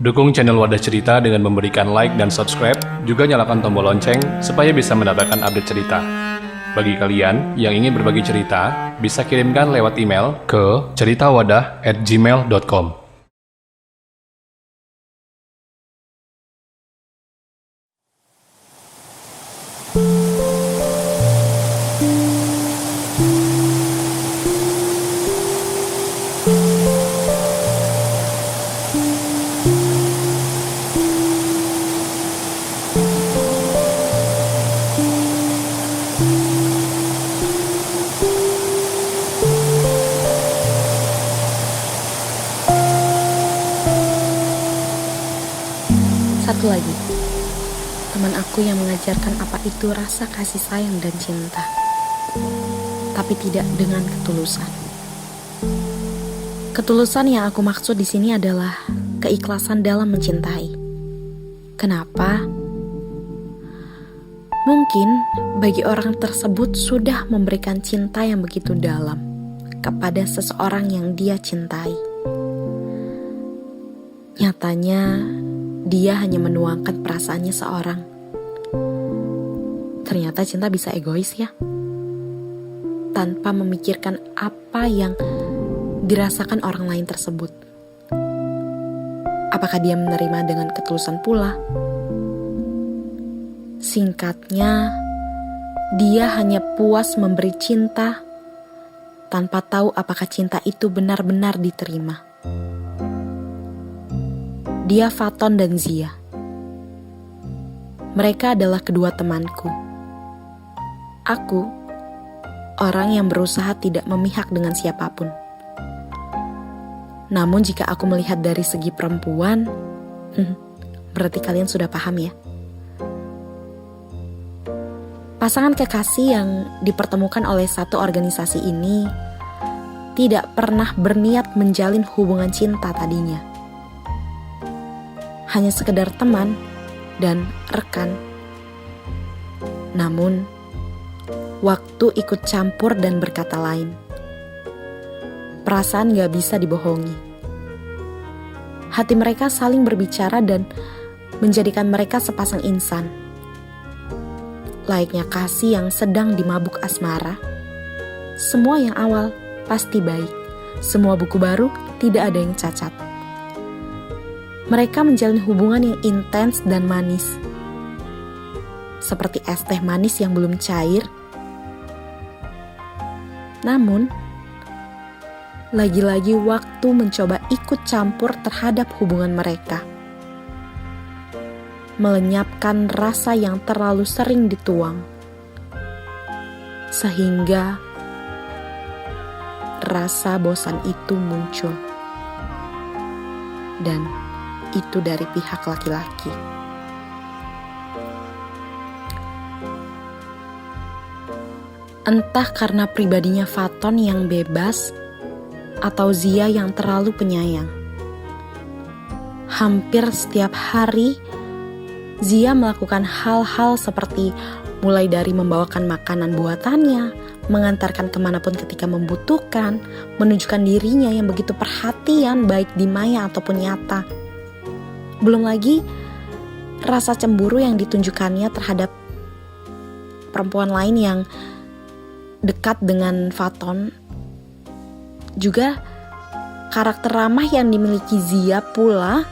Dukung channel Wadah Cerita dengan memberikan like dan subscribe, juga nyalakan tombol lonceng supaya bisa mendapatkan update cerita. Bagi kalian yang ingin berbagi cerita, bisa kirimkan lewat email ke ceritawadah@gmail.com. Satu lagi, teman aku yang mengajarkan apa itu rasa kasih sayang dan cinta, tapi tidak dengan ketulusan. Ketulusan yang aku maksud di sini adalah keikhlasan dalam mencintai. Kenapa? Mungkin bagi orang tersebut sudah memberikan cinta yang begitu dalam kepada seseorang yang dia cintai. Nyatanya, dia hanya menuangkan perasaannya seorang. Ternyata cinta bisa egois ya, tanpa memikirkan apa yang dirasakan orang lain tersebut. Apakah dia menerima dengan ketulusan pula? Singkatnya, dia hanya puas memberi cinta tanpa tahu apakah cinta itu benar-benar diterima. Dia Faton dan Zia. Mereka adalah kedua temanku. Aku, orang yang berusaha tidak memihak dengan siapapun. Namun jika aku melihat dari segi perempuan, berarti kalian sudah paham ya. Pasangan kekasih yang dipertemukan oleh satu organisasi ini tidak pernah berniat menjalin hubungan cinta tadinya. Hanya sekedar teman dan rekan. Namun, waktu ikut campur dan berkata lain. Perasaan gak bisa dibohongi. Hati mereka saling berbicara dan menjadikan mereka sepasang insan. Layaknya kasih yang sedang dimabuk asmara. Semua yang awal pasti baik. Semua buku baru tidak ada yang cacat. Mereka menjalin hubungan yang intens dan manis. Seperti es teh manis yang belum cair. Namun, lagi-lagi waktu mencoba ikut campur terhadap hubungan mereka. Melenyapkan rasa yang terlalu sering dituang. Sehingga rasa bosan itu muncul. Dan itu dari pihak laki-laki. Entah karena pribadinya Faton yang bebas atau Zia yang terlalu penyayang. Hampir setiap hari Zia melakukan hal-hal seperti mulai dari membawakan makanan buatannya, mengantarkan kemanapun ketika membutuhkan, menunjukkan dirinya yang begitu perhatian baik di maya ataupun nyata. Belum lagi rasa cemburu yang ditunjukkannya terhadap perempuan lain yang dekat dengan Faton. Juga karakter ramah yang dimiliki Zia pula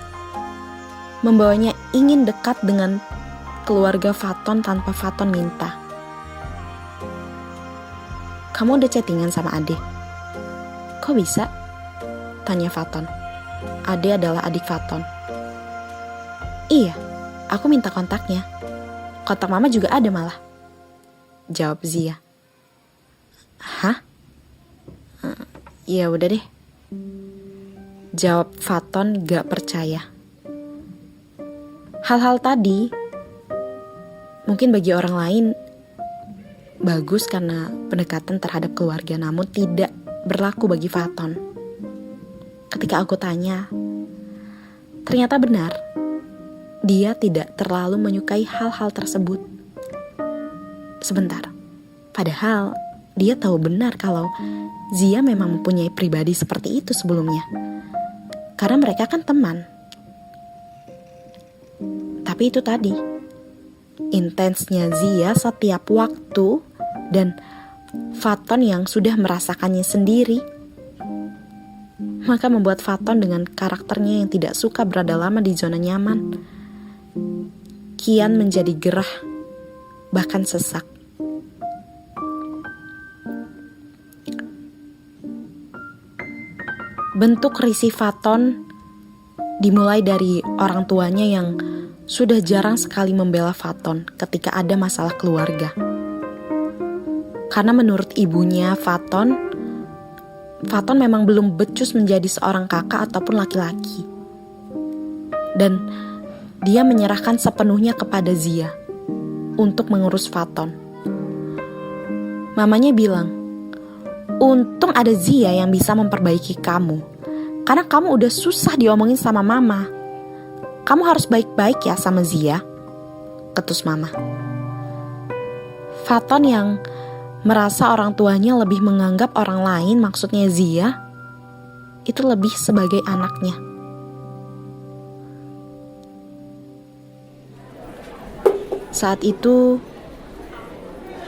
membawanya ingin dekat dengan keluarga Faton tanpa Faton minta. Kamu udah chattingan sama Ade? Kok bisa? Tanya Faton. Ade adalah adik Faton. Iya, aku minta kontaknya. Kontak mama juga ada malah. Jawab Zia. Hah? Ya udah deh. Jawab Faton gak percaya. Hal-hal tadi mungkin bagi orang lain bagus karena pendekatan terhadap keluarga, namun tidak berlaku bagi Faton. Ketika aku tanya, ternyata benar. Dia tidak terlalu menyukai hal-hal tersebut. Sebentar, padahal dia tahu benar kalau Zia memang mempunyai pribadi seperti itu sebelumnya. Karena mereka kan teman. Tapi itu tadi, intensnya Zia setiap waktu dan Faton yang sudah merasakannya sendiri, maka membuat Faton dengan karakternya yang tidak suka berada lama di zona nyaman kian menjadi gerah, bahkan sesak. Bentuk risih Faton dimulai dari orang tuanya yang sudah jarang sekali membela Faton ketika ada masalah keluarga. Karena menurut ibunya Faton memang belum becus menjadi seorang kakak ataupun laki-laki. Dan dia menyerahkan sepenuhnya kepada Zia untuk mengurus Faton. Mamanya bilang, untung ada Zia yang bisa memperbaiki kamu. Karena kamu udah susah diomongin sama mama. Kamu harus baik-baik ya sama Zia, ketus mama. Faton yang merasa orang tuanya lebih menganggap orang lain, maksudnya Zia, itu lebih sebagai anaknya. Saat itu,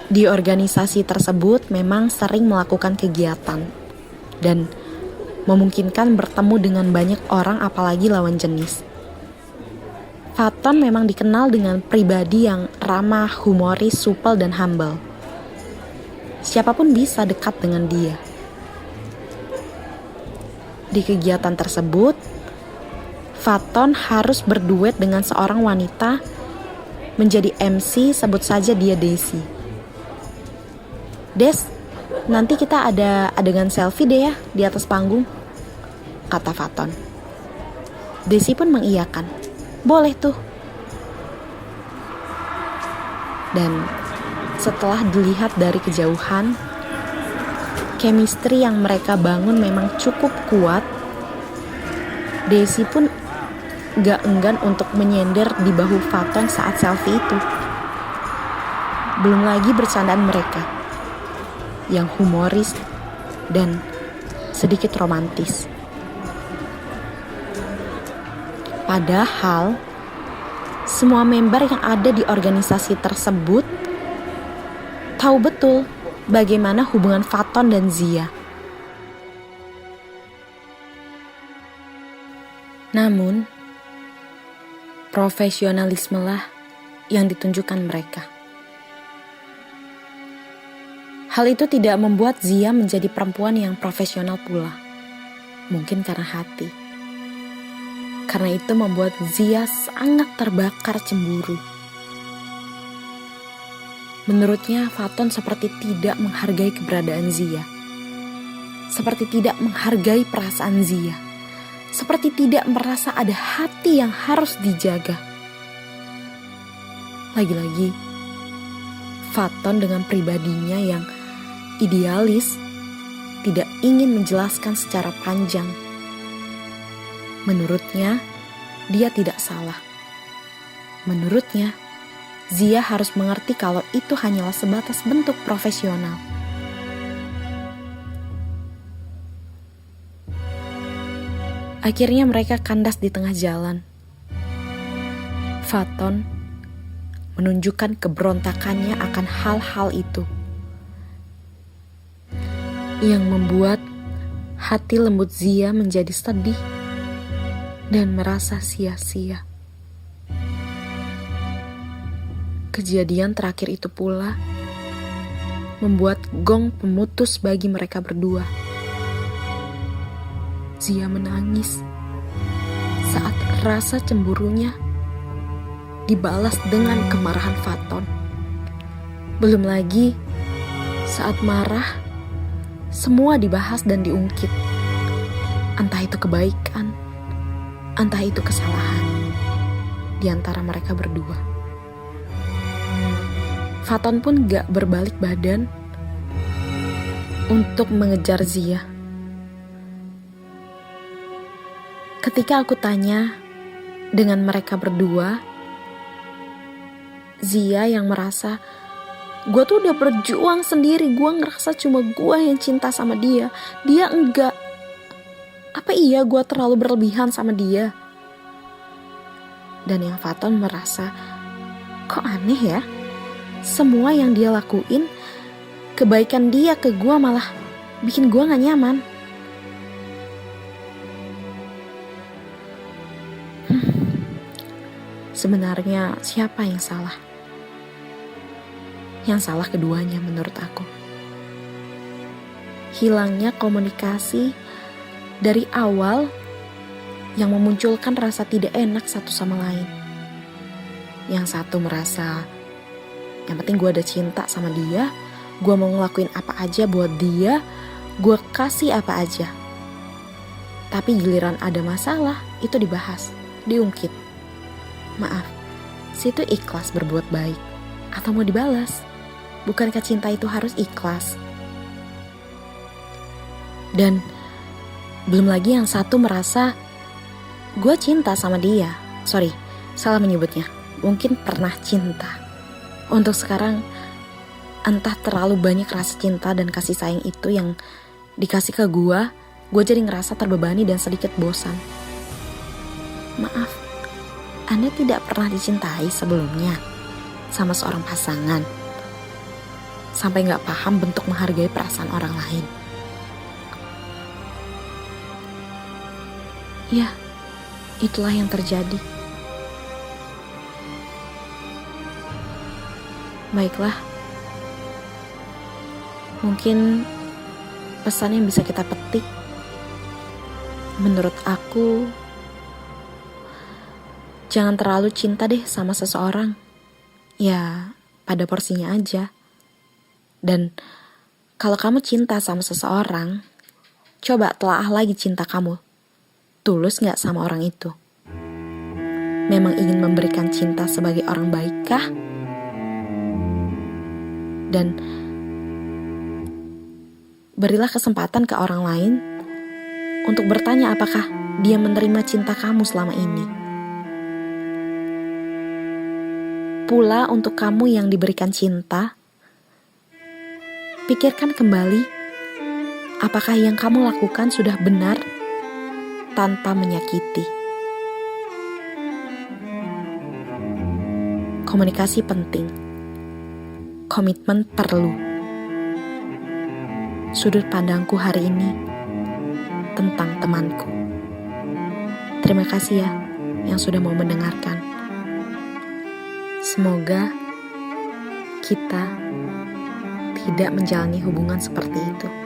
di organisasi tersebut memang sering melakukan kegiatan dan memungkinkan bertemu dengan banyak orang, apalagi lawan jenis. Faton memang dikenal dengan pribadi yang ramah, humoris, supel, dan humble. Siapapun bisa dekat dengan dia. Di kegiatan tersebut, Faton harus berduet dengan seorang wanita menjadi MC, sebut saja dia Desi. Des, nanti kita ada adegan selfie deh ya di atas panggung, kata Faton. Desi pun mengiyakan. Boleh tuh. Dan setelah dilihat dari kejauhan, chemistry yang mereka bangun memang cukup kuat. Desi pun gak enggan untuk menyender di bahu Faton saat selfie itu. Belum lagi bercandaan mereka yang humoris dan sedikit romantis. Padahal semua member yang ada di organisasi tersebut tahu betul bagaimana hubungan Faton dan Zia. Namun, profesionalismelah yang ditunjukkan mereka. Hal itu tidak membuat Zia menjadi perempuan yang profesional pula. Mungkin karena hati. Karena itu membuat Zia sangat terbakar cemburu. Menurutnya, Faton seperti tidak menghargai keberadaan Zia. Seperti tidak menghargai perasaan Zia. Seperti tidak merasa ada hati yang harus dijaga. Lagi-lagi, Faton dengan pribadinya yang idealis tidak ingin menjelaskan secara panjang. Menurutnya, dia tidak salah. Menurutnya, Zia harus mengerti kalau itu hanyalah sebatas bentuk profesional. Akhirnya mereka kandas di tengah jalan. Faton menunjukkan keberontakannya akan hal-hal itu, yang membuat hati lembut Zia menjadi sedih dan merasa sia-sia. Kejadian terakhir itu pula membuat gong pemutus bagi mereka berdua. Zia menangis saat rasa cemburunya dibalas dengan kemarahan Faton. Belum lagi saat marah, semua dibahas dan diungkit. Entah itu kebaikan, entah itu kesalahan di antara mereka berdua. Faton pun gak berbalik badan untuk mengejar Zia. Ketika aku tanya dengan mereka berdua, Zia yang merasa, gue tuh udah berjuang sendiri, gue ngerasa cuma gue yang cinta sama dia, dia enggak. Apa iya gue terlalu berlebihan sama dia? Dan yang Faton merasa, kok aneh ya? Semua yang dia lakuin, kebaikan dia ke gue malah bikin gue gak nyaman. Sebenarnya siapa yang salah? Yang salah keduanya menurut aku. Hilangnya komunikasi dari awal yang memunculkan rasa tidak enak satu sama lain. Yang satu merasa, yang penting gue ada cinta sama dia, gue mau ngelakuin apa aja buat dia, gue kasih apa aja. Tapi giliran ada masalah, itu dibahas, diungkit. Maaf, situ ikhlas berbuat baik atau mau dibalas? Bukankah cinta itu harus ikhlas? Dan belum lagi yang satu merasa gue cinta sama dia. Sorry, salah menyebutnya. Mungkin pernah cinta. Untuk sekarang entah terlalu banyak rasa cinta dan kasih sayang itu yang dikasih ke gue jadi ngerasa terbebani dan sedikit bosan. Maaf, Anda tidak pernah dicintai sebelumnya sama seorang pasangan, sampai gak paham bentuk menghargai perasaan orang lain. Ya, itulah yang terjadi. Baiklah, mungkin pesan yang bisa kita petik, menurut aku, jangan terlalu cinta deh sama seseorang. Ya, pada porsinya aja. Dan kalau kamu cinta sama seseorang, coba telaah lagi cinta kamu. Tulus gak sama orang itu? Memang ingin memberikan cinta sebagai orang baikkah? Dan berilah kesempatan ke orang lain untuk bertanya apakah dia menerima cinta kamu selama ini. Pula untuk kamu yang diberikan cinta, pikirkan kembali apakah yang kamu lakukan sudah benar tanpa menyakiti. Komunikasi penting. Komitmen perlu. Sudut pandangku hari ini tentang temanku. Terima kasih ya yang sudah mau mendengarkan. Semoga kita tidak menjalani hubungan seperti itu.